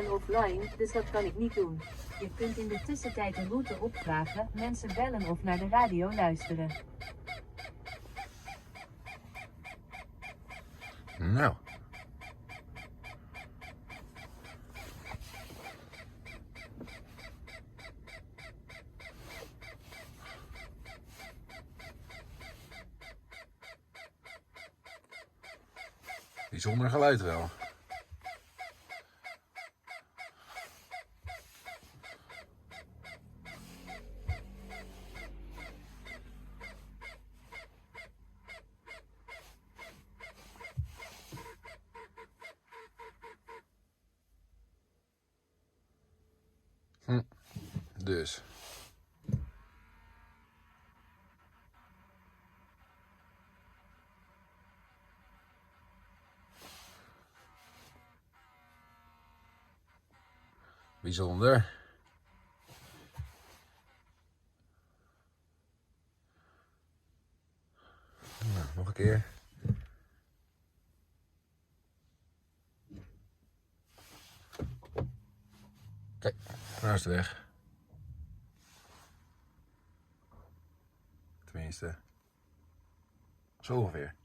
ben offline, dus dat kan ik niet doen. Je kunt in de tussentijd een route opvragen, mensen bellen of naar de radio luisteren. Nou. Bijzonder geluid wel. Dus. Bijzonder. Nou, nog een keer. Kijk, daar is de weg. Tenminste, zo ongeveer.